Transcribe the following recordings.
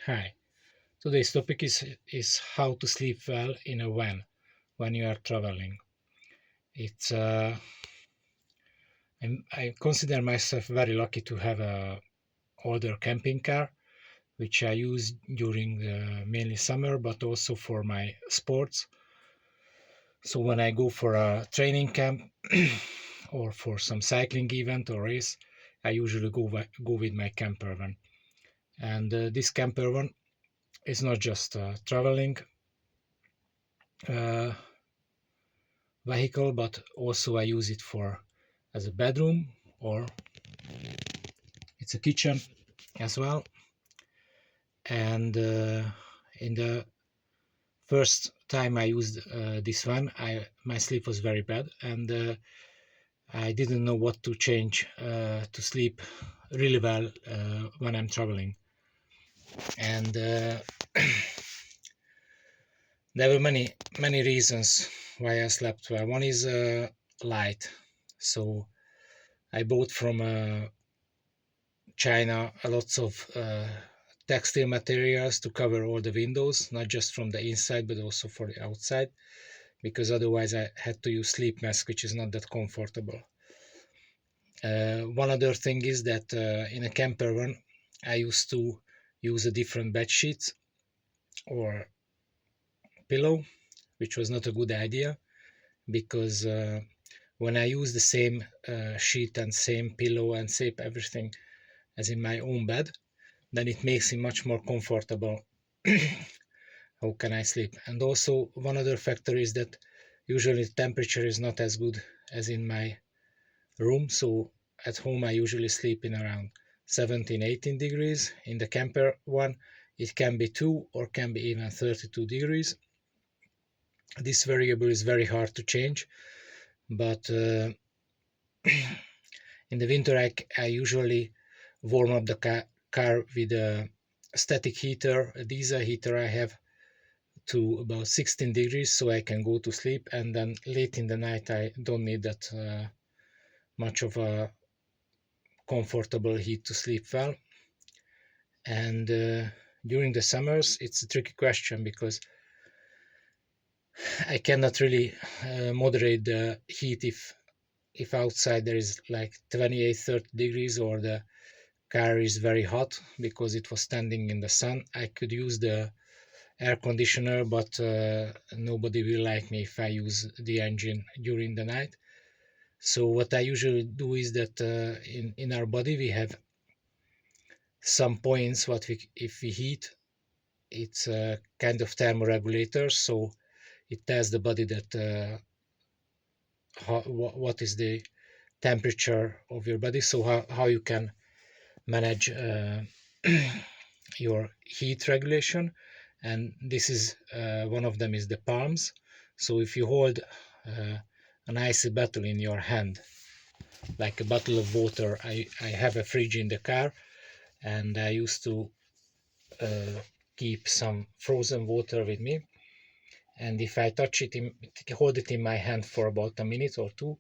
Hi. Today's topic is how to sleep well in a van when you are traveling. It's I consider myself very lucky to have a older camping car, which I use during mainly summer, but also for my sports. So when I go for a training camp or for some cycling event or race, I usually go with my camper van. And this camper van is not just traveling uh, vehicle, but also I use it for as a bedroom, or it's a kitchen as well. And in the first time I used this one, my sleep was very bad, and I didn't know what to change to sleep really well when I'm traveling. And there were many reasons why I slept well. One is light. So I bought from China lots of textile materials to cover all the windows, not just from the inside but also for the outside, because otherwise I had to use sleep mask, which is not that comfortable. One other thing is that in a camper van, I used to use a different bed sheet or pillow, which was not a good idea because when I use the same sheet and same pillow and same everything as in my own bed, then it makes it much more comfortable. How can I sleep? And also, one other factor is that usually the temperature is not as good as in my room. So at home, I usually sleep in around 17, 18 degrees. In the camper one, it can be 2 or can be even 32 degrees. This variable is very hard to change, but in the winter, I usually warm up the car with a static heater, a diesel heater I have, to about 16 degrees so I can go to sleep. And then late in the night, I don't need that much of a comfortable heat to sleep well. And during the summers, it's a tricky question because I cannot really moderate the heat if outside there is like 28, 30 degrees or the car is very hot because it was standing in the sun. I could use the air conditioner, but nobody will like me if I use the engine during the night. So what I usually do is that in our body we have some points what we if we heat, it's a kind of thermoregulator. So it tells the body that what is the temperature of your body. So how you can manage your heat regulation, and this is one of them is the palms. So if you hold uh, an icy bottle in your hand, like a bottle of water, I have a fridge in the car, and I used to uh, keep some frozen water with me, and if I hold it in my hand for about a minute or two,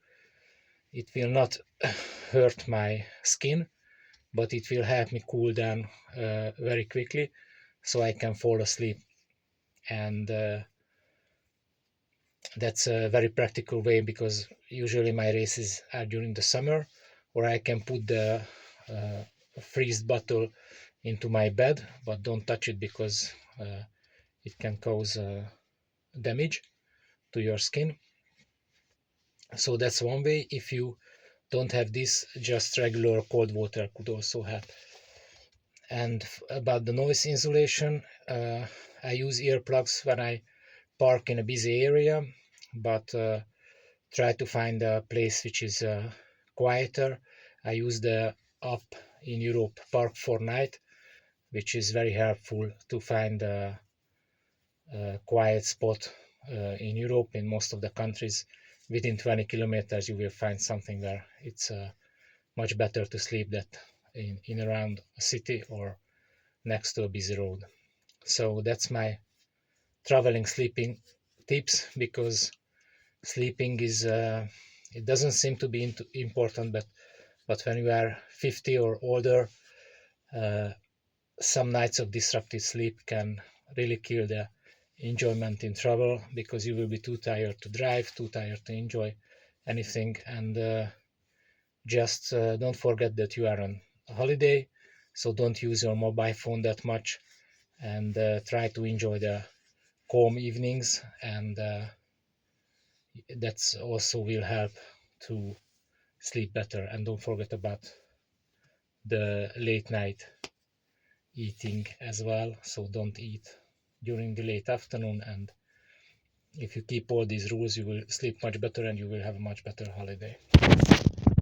it will not hurt my skin, but it will help me cool down very quickly so I can fall asleep. And that's a very practical way because usually my races are during the summer, or I can put the uh, freezed bottle into my bed, but don't touch it because it can cause damage to your skin. So that's one way. If you don't have this, just regular cold water could also help. And about the noise insulation, I use earplugs when I park in a busy area, but try to find a place which is quieter. I use the app in Europe, Park for Night, which is very helpful to find a quiet spot in Europe. In most of the countries, within 20 kilometers, you will find something where it's much better to sleep than in around a city or next to a busy road. So that's my traveling sleeping tips, because sleeping is it doesn't seem to be important, but when you are 50 or older, uh, some nights of disrupted sleep can really kill the enjoyment in travel, because you will be too tired to drive, too tired to enjoy anything. And just don't forget that you are on a holiday, so don't use your mobile phone that much, and try to enjoy the calm evenings, and that's also will help to sleep better. And don't forget about the late night eating as well, so don't eat during the late afternoon. And if you keep all these rules, you will sleep much better and you will have a much better holiday.